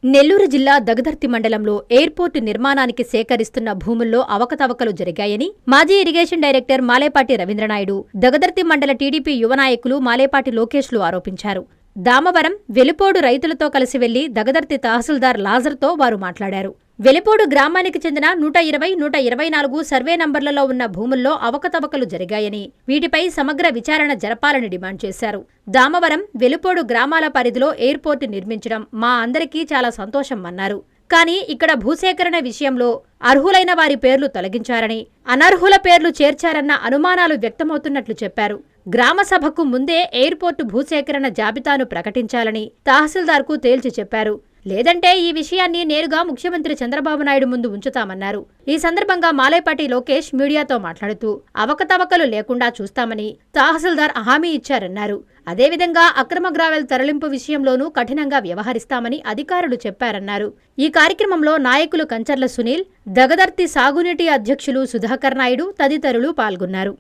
నెల్లూరు జిల్లా దగదర్తి మండలంలో ఎయిర్పోర్టు నిర్మాణానికి సేకరిస్తున్న భూముల్లో అవకతవకలు జరిగాయని మాజీ ఇరిగేషన్ డైరెక్టర్ మాలేపాటి రవీంద్రనాయుడు, దగదర్తి మండల టీడీపీ యువ నాయకులు మాలేపాటి లోకేష్లు ఆరోపించారు. దామవరం, వెలిపోడు రైతులతో కలిసి వెళ్లి దగదర్తి తహసీల్దార్ లాజర్తో వారు మాట్లాడారు. వెలిపోడు గ్రామానికి చెందిన 120, 124 సర్వే నంబర్లలో ఉన్న భూముల్లో అవకతవకలు జరిగాయని, వీటిపై సమగ్ర విచారణ జరపాలని డిమాండ్ చేశారు. దామవరం, వెలిపోడు గ్రామాల పరిధిలో ఎయిర్పోర్టు నిర్మించడం మా అందరికీ చాలా సంతోషం అన్నారు. కానీ ఇక్కడ భూసేకరణ విషయంలో అర్హులైన వారి పేర్లు తొలగించారని, అనర్హుల పేర్లు చేర్చారన్న అనుమానాలు వ్యక్తమవుతున్నట్లు చెప్పారు. గ్రామ సభకు ముందే ఎయిర్పోర్టు భూసేకరణ జాబితాను ప్రకటించాలని తహసీల్దార్కు తేల్చి చెప్పారు. లేదంటే ఈ విషయాన్ని నేరుగా ముఖ్యమంత్రి చంద్రబాబు నాయుడు ముందు ఉంచుతామన్నారు. ఈ సందర్భంగా మాలేపాటి లోకేష్ మీడియాతో మాట్లాడుతూ అవకతవకలు లేకుండా చూస్తామని తహసీల్దార్ హామీ ఇచ్చారన్నారు. అదేవిధంగా అక్రమ గ్రావెల్ తరలింపు విషయంలోనూ కఠినంగా వ్యవహరిస్తామని అధికారులు చెప్పారన్నారు. ఈ కార్యక్రమంలో నాయకులు కంచర్ల సునీల్, దగదర్తి సాగునీటి అధ్యక్షులు సుధాకర్ నాయుడు తదితరులు పాల్గొన్నారు.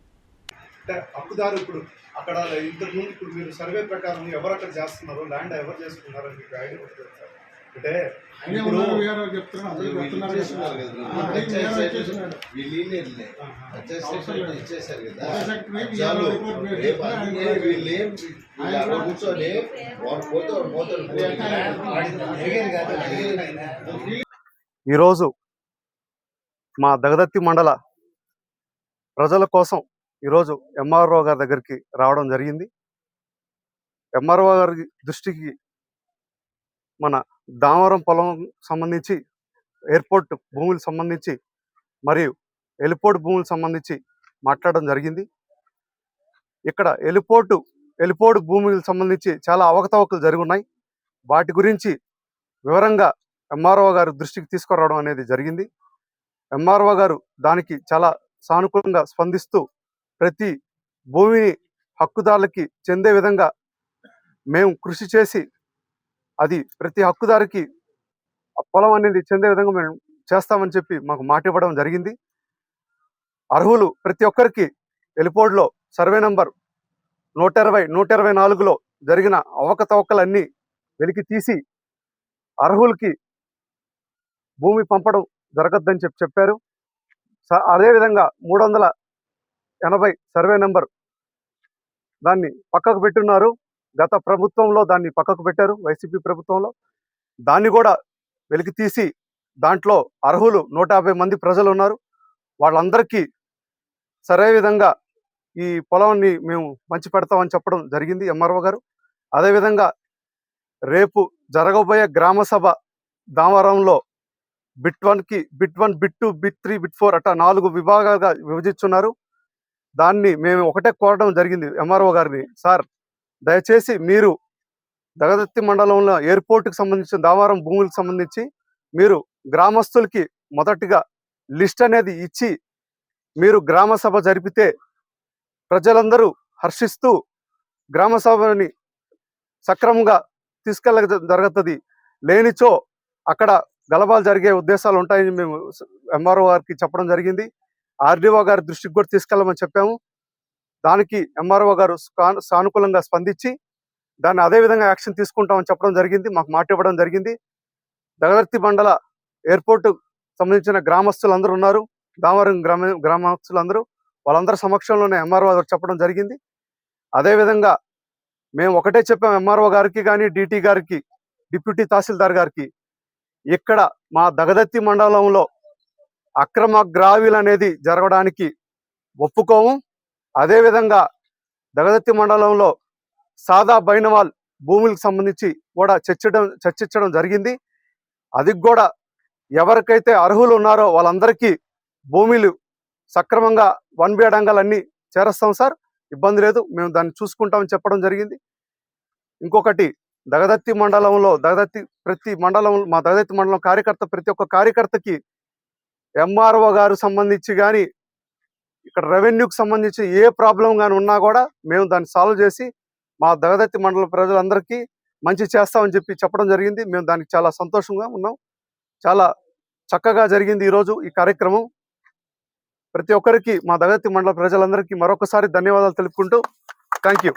అక్కడ ఇంతకు ముందు ఇప్పుడు మీరు సర్వే ప్రకారం ఎవరు అక్కడ చేస్తున్నారో ల్యాండ్ ఎవరు చేసుకున్నారో మీకు ఐడియా అంటే ఇప్పుడు ఈరోజు మా దగదర్తి మండల ప్రజల కోసం ఈరోజు ఎంఆర్ఓ గారి దగ్గరికి రావడం జరిగింది. ఎంఆర్ఓ గారి దృష్టికి మన దామవరం పొలం సంబంధించి, ఎయిర్పోర్ట్ భూములకు సంబంధించి మరియు ఎలిపోర్ట్ భూములకు సంబంధించి మాట్లాడడం జరిగింది. ఇక్కడ ఎలిపోర్ట్ భూములకు సంబంధించి చాలా అవకతవకలు జరిగి ఉన్నాయి. వాటి గురించి వివరంగా ఎంఆర్ఓ గారి దృష్టికి తీసుకురావడం అనేది జరిగింది. ఎంఆర్ఓ గారు దానికి చాలా సానుకూలంగా స్పందిస్తూ ప్రతి భూమిని హక్కుదారులకి చెందే విధంగా మేము కృషి చేసి అది ప్రతి హక్కుదారికి పొలం అనేది చెందే విధంగా మేము చేస్తామని చెప్పి మాకు మాట ఇవ్వడం జరిగింది. అర్హులు ప్రతి ఒక్కరికి ఎలిపోర్డ్లో సర్వే నంబర్ 120, 124లో జరిగిన అవకతవకలన్నీ వెలికి తీసి అర్హులకి భూమి పంపడం జరగద్దని చెప్పారు. అదేవిధంగా 380 సర్వే నెంబర్ దాన్ని పక్కకు పెట్టున్నారు. గత ప్రభుత్వంలో దాన్ని పక్కకు పెట్టారు, వైసీపీ ప్రభుత్వంలో. దాన్ని కూడా వెలికి తీసి దాంట్లో అర్హులు 150 మంది ప్రజలు ఉన్నారు. వాళ్ళందరికీ సరైన విధంగా ఈ పొలాన్ని మేము పంచి పెడతామని చెప్పడం జరిగింది ఎంఆర్ఓ గారు. అదేవిధంగా రేపు జరగబోయే గ్రామ సభ దామవరంలో బిట్ 1కి బిట్ 1, బిట్ 2, బిట్ 3, బిట్ 4 అట్లా 4 విభాగాలుగా విభజిస్తున్నారు. దాన్ని మేము ఒకటే కోరడం జరిగింది ఎంఆర్ఓ గారిని, సార్ దయచేసి మీరు దగదర్తి మండలంలో ఎయిర్పోర్ట్కి సంబంధించిన దామవరం భూములకు సంబంధించి మీరు గ్రామస్తులకి మొదటిగా లిస్ట్ అనేది ఇచ్చి మీరు గ్రామ సభ జరిపితే ప్రజలందరూ హర్షిస్తూ గ్రామ సభని సక్రమంగా తీసుకెళ్ళ జరుగుతుంది. లేనిచో అక్కడ గలభాలు జరిగే ఉద్దేశాలు ఉంటాయని మేము ఎంఆర్ఓ గారికి చెప్పడం జరిగింది. ఆర్డీఓ గారి దృష్టికి కూడా తీసుకెళ్ళమని చెప్పాము. దానికి ఎంఆర్ఓ గారు సానుకూలంగా స్పందించి దాన్ని అదేవిధంగా యాక్షన్ తీసుకుంటామని చెప్పడం జరిగింది, మాకు మాట ఇవ్వడం జరిగింది. దగదర్తి మండల ఎయిర్పోర్టు సంబంధించిన గ్రామస్తులందరూ ఉన్నారు, దామవరం గ్రామస్తులందరూ, వాళ్ళందరి సమక్షంలోనే ఎంఆర్ఓ గారు చెప్పడం జరిగింది. అదేవిధంగా మేము ఒకటే చెప్పాం ఎంఆర్ఓ గారికి కానీ డిటి గారికి, డిప్యూటీ తహసీల్దార్ గారికి, ఇక్కడ మా దగదర్తి మండలంలో అక్రమ గ్రావిల్ అనేది జరగడానికి ఒప్పుకోము. అదేవిధంగా దగదర్తి మండలంలో సాదా బైనవాల్ భూములకు సంబంధించి కూడా చర్చించడం జరిగింది. అది కూడా ఎవరికైతే అర్హులు ఉన్నారో వాళ్ళందరికీ భూములు సక్రమంగా 1B అడంగాలన్నీ చేరస్తాం సార్, ఇబ్బంది లేదు, మేము దాన్ని చూసుకుంటామని చెప్పడం జరిగింది. ఇంకొకటి దగదర్తి మండలంలో ప్రతి మండలం మా దగదర్తి మండలం కార్యకర్త ప్రతి ఒక్క కార్యకర్తకి ఎంఆర్ఓ గారు సంబంధించి కానీ ఇక్కడ రెవెన్యూకి సంబంధించి ఏ ప్రాబ్లం కానీ ఉన్నా కూడా మేము దాన్ని సాల్వ్ చేసి మా దగదర్తి మండల ప్రజలందరికీ మంచి చేస్తామని చెప్పడం జరిగింది. మేము దానికి చాలా సంతోషంగా ఉన్నాం. చాలా చక్కగా జరిగింది ఈరోజు ఈ కార్యక్రమం. ప్రతి ఒక్కరికి మా దగదర్తి మండల ప్రజలందరికీ మరొకసారి ధన్యవాదాలు తెలుపుకుంటూ థ్యాంక్ యూ.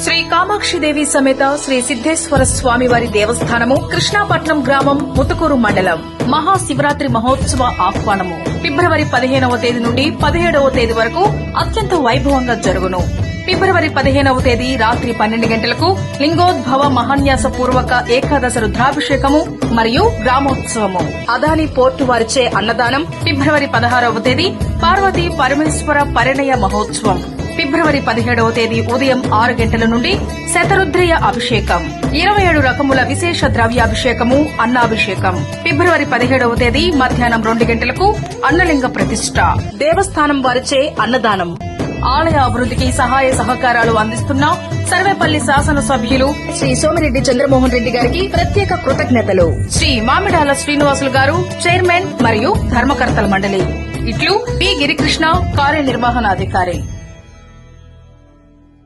శ్రీ కామాక్షిదేవి సమేత శ్రీ సిద్దేశ్వర స్వామి వారి దేవస్థానము కృష్ణాపట్నం గ్రామం ముతుకూరు మండలం మహాశివరాత్రి మహోత్సవ ఆహ్వానము ఫిబ్రవరి 15వ తేదీ నుండి 17వ తేదీ వరకు అత్యంత వైభవంగా జరుగును. ఫిబ్రవరి 15వ తేదీ రాత్రి 12 గంటలకు లింగోద్భవ మహాన్యాస పూర్వక ఏకాదశ రుద్రాభిషేకము మరియు గ్రామోత్సవము. అదాని పోర్టు వారిచే అన్నదానం. ఫిబ్రవరి 16వ తేదీ పార్వతీ పరమేశ్వర పరిణయ మహోత్సవం. ఫిబ్రవరి 17వ తేదీ ఉదయం 6 గంటల నుండి శతరుద్రయ అభిషేకం. 27 రకముల విశేష ద్రవ్యాభిషేకము, అన్నాభిషేకం. ఫిబ్రవరి 17వ తేదీ మధ్యాహ్నం 2 గంటలకు అన్నలింగ ప్రతిష్ఠ. దేవస్థానం వారిచే అన్నదానం. ఆలయ అభివృద్ధికి సహాయ సహకారాలు అందిస్తున్న సర్వేపల్లి శాసనసభ్యులు శ్రీ సోమిరెడ్డి చంద్రమోహన్ రెడ్డి గారికి ప్రత్యేక కృతజ్ఞతలు. శ్రీ మామిడాల శ్రీనివాసులు గారు చైర్మన్ మరియు ధర్మకర్తల మండలి. ఇట్లు పి గిరికృష్ణ కార్యనిర్వహణాధికారి.